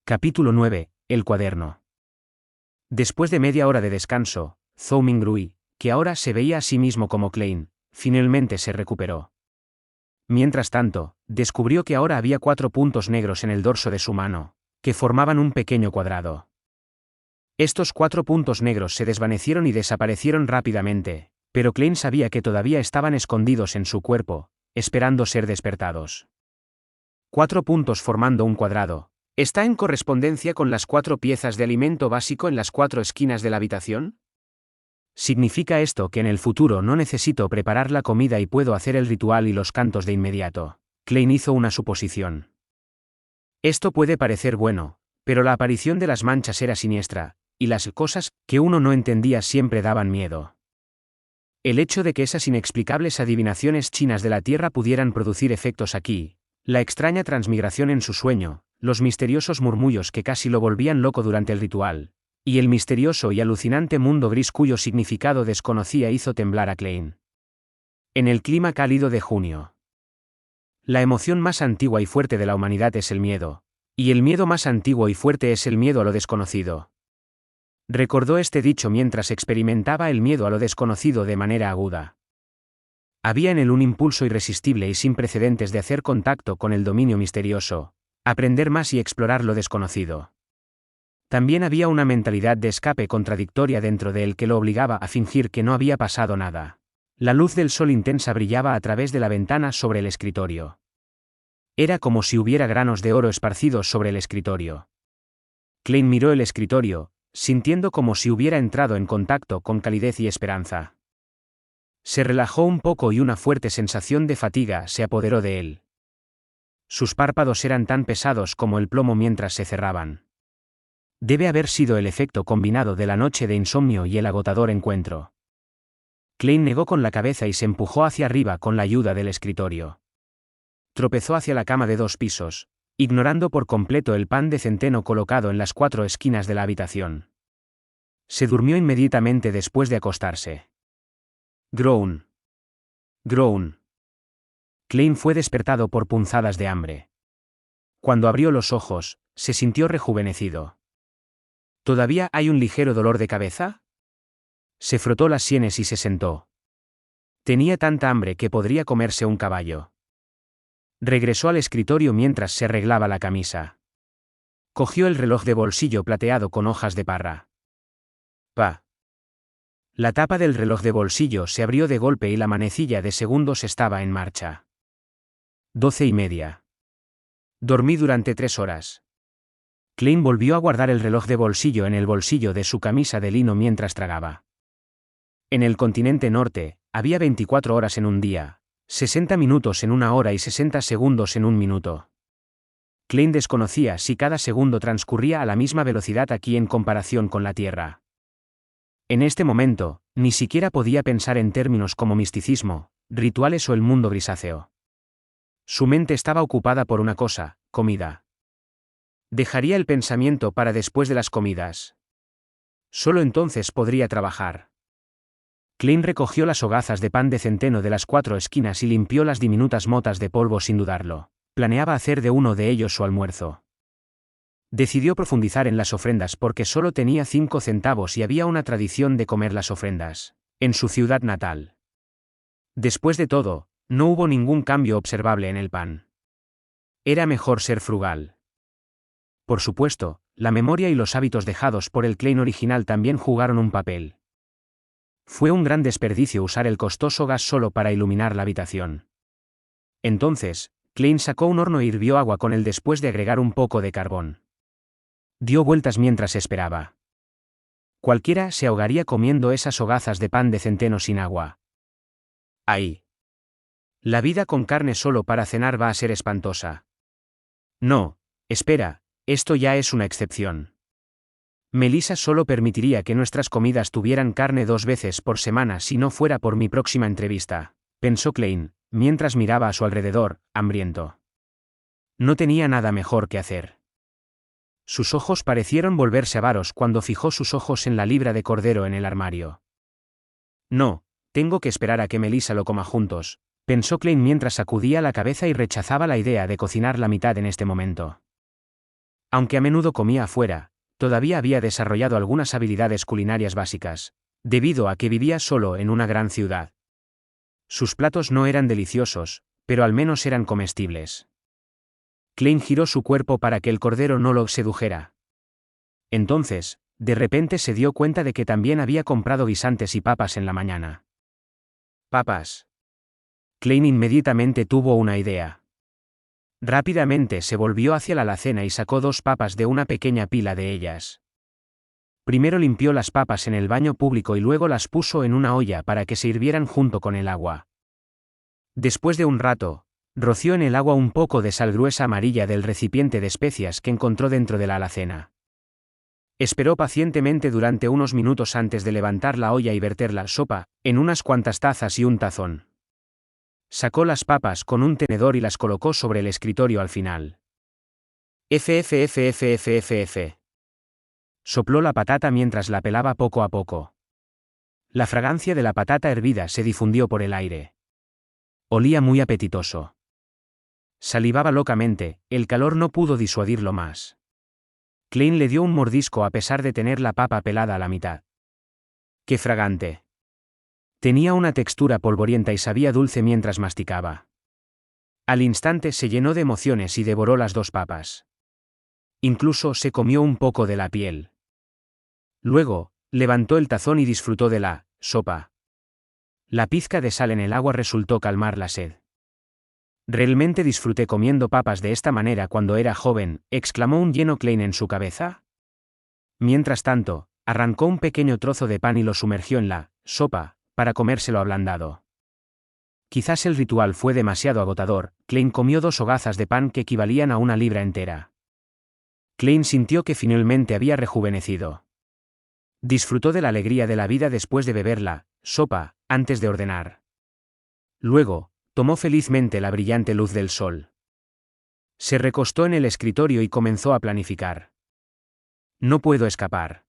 Capítulo 9. El cuaderno. Después de media hora de descanso, Zhou Mingrui, que ahora se veía a sí mismo como Klein, finalmente se recuperó. Mientras tanto, descubrió que ahora había 4 puntos negros en el dorso de su mano, que formaban un pequeño cuadrado. Estos 4 puntos negros se desvanecieron y desaparecieron rápidamente, pero Klein sabía que todavía estaban escondidos en su cuerpo, esperando ser despertados. 4 puntos formando un cuadrado. ¿Está en correspondencia con las 4 piezas de alimento básico en las 4 esquinas de la habitación? ¿Significa esto que en el futuro no necesito preparar la comida y puedo hacer el ritual y los cantos de inmediato? Klein hizo una suposición. Esto puede parecer bueno, pero la aparición de las manchas era siniestra, y las cosas que uno no entendía siempre daban miedo. El hecho de que esas inexplicables adivinaciones chinas de la Tierra pudieran producir efectos aquí, la extraña transmigración en su sueño, los misteriosos murmullos que casi lo volvían loco durante el ritual, y el misterioso y alucinante mundo gris cuyo significado desconocía hizo temblar a Klein. En el clima cálido de junio. La emoción más antigua y fuerte de la humanidad es el miedo, y el miedo más antiguo y fuerte es el miedo a lo desconocido. Recordó este dicho mientras experimentaba el miedo a lo desconocido de manera aguda. Había en él un impulso irresistible y sin precedentes de hacer contacto con el dominio misterioso, aprender más y explorar lo desconocido. También había una mentalidad de escape contradictoria dentro de él que lo obligaba a fingir que no había pasado nada. La luz del sol intensa brillaba a través de la ventana sobre el escritorio. Era como si hubiera granos de oro esparcidos sobre el escritorio. Klein miró el escritorio, sintiendo como si hubiera entrado en contacto con calidez y esperanza. Se relajó un poco y una fuerte sensación de fatiga se apoderó de él. Sus párpados eran tan pesados como el plomo mientras se cerraban. Debe haber sido el efecto combinado de la noche de insomnio y el agotador encuentro. Klein negó con la cabeza y se empujó hacia arriba con la ayuda del escritorio. Tropezó hacia la cama de 2 pisos, ignorando por completo el pan de centeno colocado en las 4 esquinas de la habitación. Se durmió inmediatamente después de acostarse. Groan. Groan. Klein fue despertado por punzadas de hambre. Cuando abrió los ojos, se sintió rejuvenecido. ¿Todavía hay un ligero dolor de cabeza? Se frotó las sienes y se sentó. Tenía tanta hambre que podría comerse un caballo. Regresó al escritorio mientras se arreglaba la camisa. Cogió el reloj de bolsillo plateado con hojas de parra. ¡Pa! La tapa del reloj de bolsillo se abrió de golpe y la manecilla de segundos estaba en marcha. 12:30. Dormí durante 3 horas. Klein volvió a guardar el reloj de bolsillo en el bolsillo de su camisa de lino mientras tragaba. En el continente norte, había 24 horas en un día, 60 minutos en una hora y 60 segundos en un minuto. Klein desconocía si cada segundo transcurría a la misma velocidad aquí en comparación con la Tierra. En este momento, ni siquiera podía pensar en términos como misticismo, rituales o el mundo grisáceo. Su mente estaba ocupada por una cosa: comida. Dejaría el pensamiento para después de las comidas. Solo entonces podría trabajar. Klein recogió las hogazas de pan de centeno de las 4 esquinas y limpió las diminutas motas de polvo sin dudarlo. Planeaba hacer de uno de ellos su almuerzo. Decidió profundizar en las ofrendas porque solo tenía 5 centavos y había una tradición de comer las ofrendas en su ciudad natal. Después de todo, no hubo ningún cambio observable en el pan. Era mejor ser frugal. Por supuesto, la memoria y los hábitos dejados por el Klein original también jugaron un papel. Fue un gran desperdicio usar el costoso gas solo para iluminar la habitación. Entonces, Klein sacó un horno e hirvió agua con él después de agregar un poco de carbón. Dio vueltas mientras esperaba. Cualquiera se ahogaría comiendo esas hogazas de pan de centeno sin agua. ¡Ay! La vida con carne solo para cenar va a ser espantosa. No, espera, esto ya es una excepción. Melissa solo permitiría que nuestras comidas tuvieran carne 2 veces por semana si no fuera por mi próxima entrevista, pensó Klein, mientras miraba a su alrededor, hambriento. No tenía nada mejor que hacer. Sus ojos parecieron volverse avaros cuando fijó sus ojos en la libra de cordero en el armario. No, tengo que esperar a que Melissa lo coma juntos, pensó Klein mientras sacudía la cabeza y rechazaba la idea de cocinar la mitad en este momento. Aunque a menudo comía afuera, todavía había desarrollado algunas habilidades culinarias básicas, debido a que vivía solo en una gran ciudad. Sus platos no eran deliciosos, pero al menos eran comestibles. Klein giró su cuerpo para que el cordero no lo sedujera. Entonces, de repente se dio cuenta de que también había comprado guisantes y papas en la mañana. Papas. Klein inmediatamente tuvo una idea. Rápidamente se volvió hacia la alacena y sacó 2 papas de una pequeña pila de ellas. Primero limpió las papas en el baño público y luego las puso en una olla para que se hirvieran junto con el agua. Después de un rato, roció en el agua un poco de sal gruesa amarilla del recipiente de especias que encontró dentro de la alacena. Esperó pacientemente durante unos minutos antes de levantar la olla y verter la sopa en unas cuantas tazas y un tazón. Sacó las papas con un tenedor y las colocó sobre el escritorio al final. FFFFFFF. Sopló la patata mientras la pelaba poco a poco. La fragancia de la patata hervida se difundió por el aire. Olía muy apetitoso. Salivaba locamente, el calor no pudo disuadirlo más. Klein le dio un mordisco a pesar de tener la papa pelada a la mitad. ¡Qué fragante! Tenía una textura polvorienta y sabía dulce mientras masticaba. Al instante se llenó de emociones y devoró las 2 papas. Incluso se comió un poco de la piel. Luego, levantó el tazón y disfrutó de la sopa. La pizca de sal en el agua resultó calmar la sed. «Realmente disfruté comiendo papas de esta manera cuando era joven», exclamó un lleno Klein en su cabeza. Mientras tanto, arrancó un pequeño trozo de pan y lo sumergió en la sopa, para comérselo ablandado. Quizás el ritual fue demasiado agotador. Klein comió 2 hogazas de pan que equivalían a 1 libra entera. Klein sintió que finalmente había rejuvenecido. Disfrutó de la alegría de la vida después de beber la sopa, antes de ordenar. Luego, tomó felizmente la brillante luz del sol. Se recostó en el escritorio y comenzó a planificar. No puedo escapar.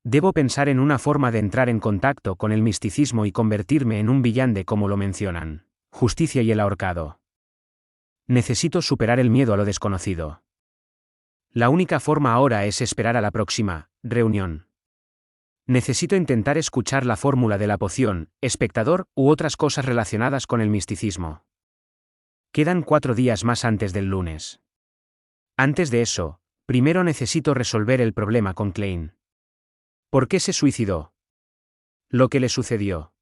Debo pensar en una forma de entrar en contacto con el misticismo y convertirme en un villano como lo mencionan. Justicia y el ahorcado. Necesito superar el miedo a lo desconocido. La única forma ahora es esperar a la próxima reunión. Necesito intentar escuchar la fórmula de la poción, espectador, u otras cosas relacionadas con el misticismo. Quedan 4 días más antes del lunes. Antes de eso, primero necesito resolver el problema con Klein. ¿Por qué se suicidó? Lo que le sucedió.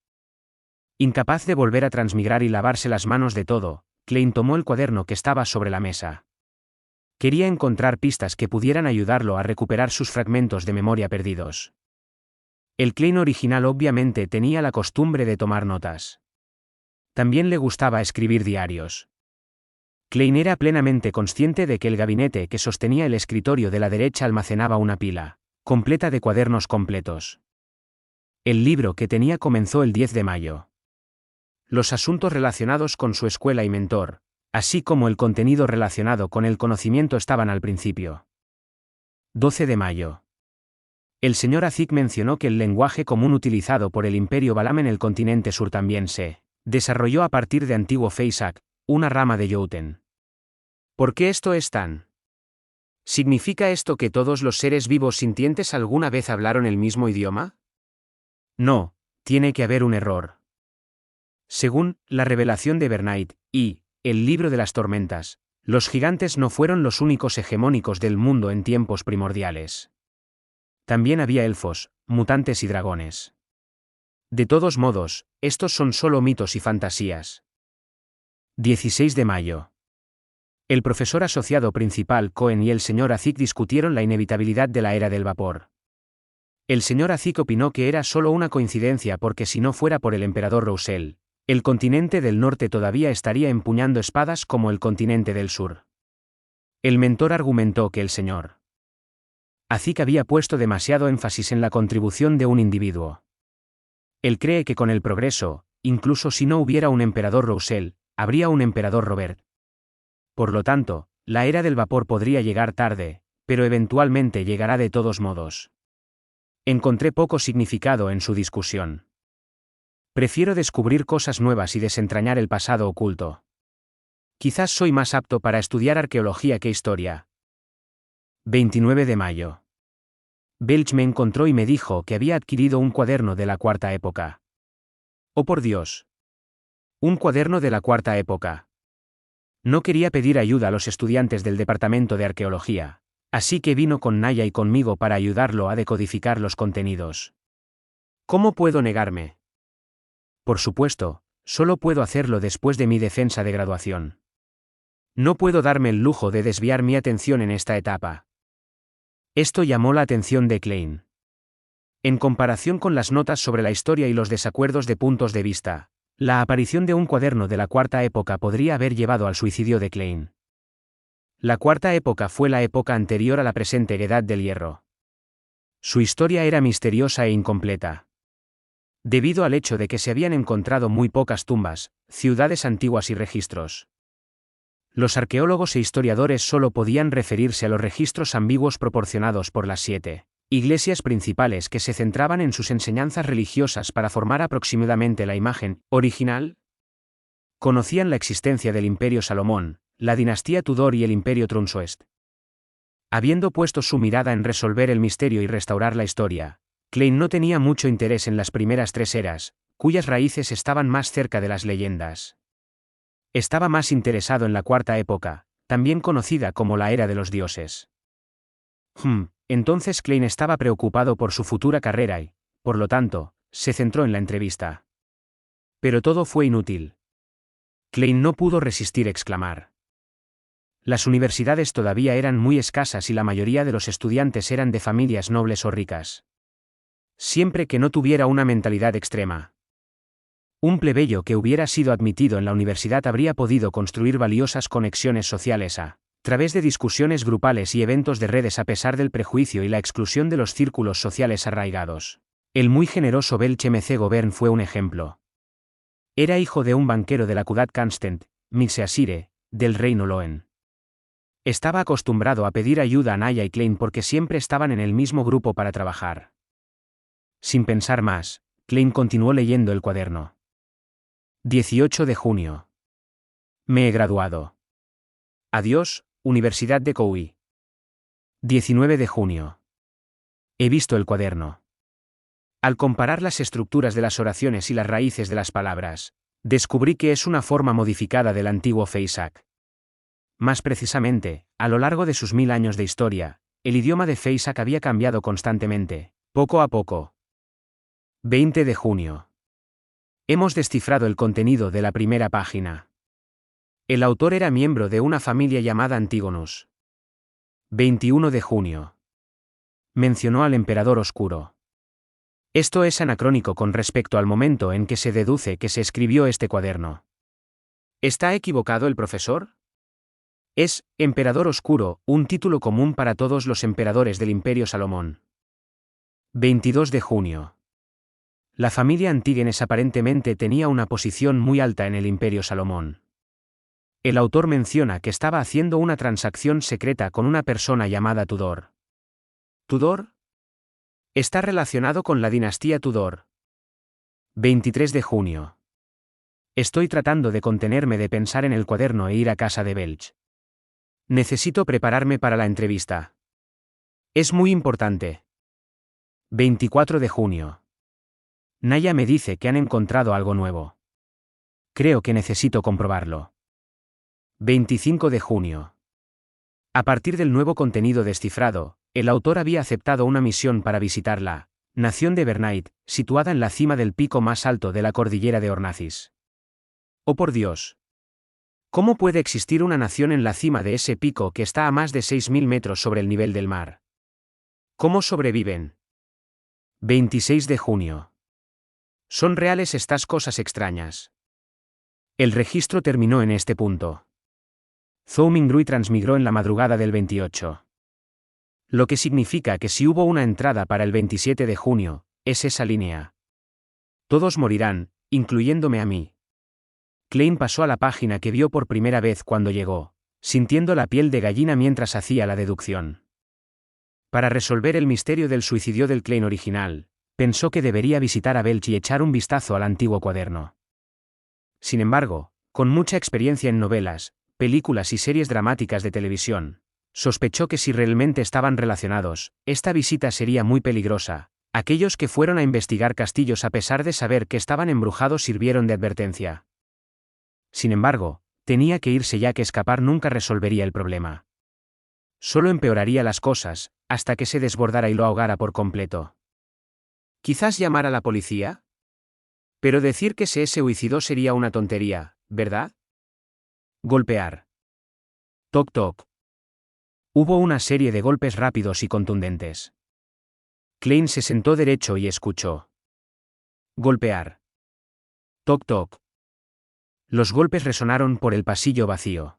Incapaz de volver a transmigrar y lavarse las manos de todo, Klein tomó el cuaderno que estaba sobre la mesa. Quería encontrar pistas que pudieran ayudarlo a recuperar sus fragmentos de memoria perdidos. El Klein original obviamente tenía la costumbre de tomar notas. También le gustaba escribir diarios. Klein era plenamente consciente de que el gabinete que sostenía el escritorio de la derecha almacenaba una pila completa de cuadernos completos. El libro que tenía comenzó el 10 de mayo. Los asuntos relacionados con su escuela y mentor, así como el contenido relacionado con el conocimiento estaban al principio. 12 de mayo. El señor Azik mencionó que el lenguaje común utilizado por el Imperio Balam en el continente sur también se desarrolló a partir de antiguo Feisak, una rama de Jouten. ¿Por qué esto es tan? ¿Significa esto que todos los seres vivos sintientes alguna vez hablaron el mismo idioma? No, tiene que haber un error. Según la revelación de Bernight y el libro de las tormentas, los gigantes no fueron los únicos hegemónicos del mundo en tiempos primordiales. También había elfos, mutantes y dragones. De todos modos, estos son solo mitos y fantasías. 16 de mayo. El profesor asociado principal Cohen y el señor Azik discutieron la inevitabilidad de la era del vapor. El señor Azik opinó que era solo una coincidencia porque si no fuera por el emperador Roussel, el continente del norte todavía estaría empuñando espadas como el continente del sur. El mentor argumentó que el señor Azik había puesto demasiado énfasis en la contribución de un individuo. Él cree que con el progreso, incluso si no hubiera un emperador Roussel, habría un emperador Robert. Por lo tanto, la era del vapor podría llegar tarde, pero eventualmente llegará de todos modos. Encontré poco significado en su discusión. Prefiero descubrir cosas nuevas y desentrañar el pasado oculto. Quizás soy más apto para estudiar arqueología que historia. 29 de mayo. Belch me encontró y me dijo que había adquirido un cuaderno de la Cuarta Época. ¡Oh por Dios! Un cuaderno de la Cuarta Época. No quería pedir ayuda a los estudiantes del Departamento de Arqueología, así que vino con Naya y conmigo para ayudarlo a decodificar los contenidos. ¿Cómo puedo negarme? Por supuesto, solo puedo hacerlo después de mi defensa de graduación. No puedo darme el lujo de desviar mi atención en esta etapa. Esto llamó la atención de Klein. En comparación con las notas sobre la historia y los desacuerdos de puntos de vista, la aparición de un cuaderno de la Cuarta Época podría haber llevado al suicidio de Klein. La Cuarta Época fue la época anterior a la presente Edad del Hierro. Su historia era misteriosa e incompleta. Debido al hecho de que se habían encontrado muy pocas tumbas, ciudades antiguas y registros. Los arqueólogos e historiadores solo podían referirse a los registros ambiguos proporcionados por las 7 iglesias principales que se centraban en sus enseñanzas religiosas para formar aproximadamente la imagen original. Conocían la existencia del Imperio Salomón, la dinastía Tudor y el Imperio Trunsoest. Habiendo puesto su mirada en resolver el misterio y restaurar la historia, Klein no tenía mucho interés en las primeras 3 eras, cuyas raíces estaban más cerca de las leyendas. Estaba más interesado en la Cuarta Época, también conocida como la Era de los Dioses. Entonces Klein estaba preocupado por su futura carrera y, por lo tanto, se centró en la entrevista. Pero todo fue inútil. Klein no pudo resistir exclamar. Las universidades todavía eran muy escasas y la mayoría de los estudiantes eran de familias nobles o ricas. Siempre que no tuviera una mentalidad extrema. Un plebeyo que hubiera sido admitido en la universidad habría podido construir valiosas conexiones sociales a través de discusiones grupales y eventos de redes a pesar del prejuicio y la exclusión de los círculos sociales arraigados. El muy generoso Belch M.C. Govern fue un ejemplo. Era hijo de un banquero de la ciudad Constant, Mixeasire, del reino Loen. Estaba acostumbrado a pedir ayuda a Naya y Klein porque siempre estaban en el mismo grupo para trabajar. Sin pensar más, Klein continuó leyendo el cuaderno. 18 de junio. Me he graduado. Adiós, Universidad de Koui. 19 de junio. He visto el cuaderno. Al comparar las estructuras de las oraciones y las raíces de las palabras, descubrí que es una forma modificada del antiguo Feisak. Más precisamente, a lo largo de sus 1000 años de historia, el idioma de Feisak había cambiado constantemente, poco a poco. 20 de junio. Hemos descifrado el contenido de la primera página. El autor era miembro de una familia llamada Antígonos. 21 de junio. Mencionó al emperador oscuro. Esto es anacrónico con respecto al momento en que se deduce que se escribió este cuaderno. ¿Está equivocado el profesor? Es, Emperador Oscuro, un título común para todos los emperadores del Imperio Salomón. 22 de junio. La familia Antígenes aparentemente tenía una posición muy alta en el Imperio Salomón. El autor menciona que estaba haciendo una transacción secreta con una persona llamada Tudor. ¿Tudor? Está relacionado con la dinastía Tudor. 23 de junio. Estoy tratando de contenerme de pensar en el cuaderno e ir a casa de Belch. Necesito prepararme para la entrevista. Es muy importante. 24 de junio. Naya me dice que han encontrado algo nuevo. Creo que necesito comprobarlo. 25 de junio. A partir del nuevo contenido descifrado, el autor había aceptado una misión para visitar la nación de Bernait, situada en la cima del pico más alto de la cordillera de Hornacis. ¡Oh por Dios! ¿Cómo puede existir una nación en la cima de ese pico que está a más de 6.000 metros sobre el nivel del mar? ¿Cómo sobreviven? 26 de junio. ¿Son reales estas cosas extrañas? El registro terminó en este punto. Zhou Mingrui transmigró en la madrugada del 28. Lo que significa que si hubo una entrada para el 27 de junio, es esa línea. Todos morirán, incluyéndome a mí. Klein pasó a la página que vio por primera vez cuando llegó, sintiendo la piel de gallina mientras hacía la deducción. Para resolver el misterio del suicidio del Klein original, pensó que debería visitar a Belch y echar un vistazo al antiguo cuaderno. Sin embargo, con mucha experiencia en novelas, películas y series dramáticas de televisión, Sospechó que si realmente estaban relacionados, esta visita sería muy peligrosa. Aquellos que fueron a investigar castillos a pesar de saber que estaban embrujados sirvieron de advertencia. Sin embargo, tenía que irse ya que escapar nunca resolvería el problema. Solo empeoraría las cosas, hasta que se desbordara y lo ahogara por completo. ¿Quizás llamar a la policía? Pero decir que se suicidó sería una tontería, ¿verdad? Golpear. Toc toc. Hubo una serie de golpes rápidos y contundentes. Klein se sentó derecho y escuchó. Golpear. Toc toc. Los golpes resonaron por el pasillo vacío.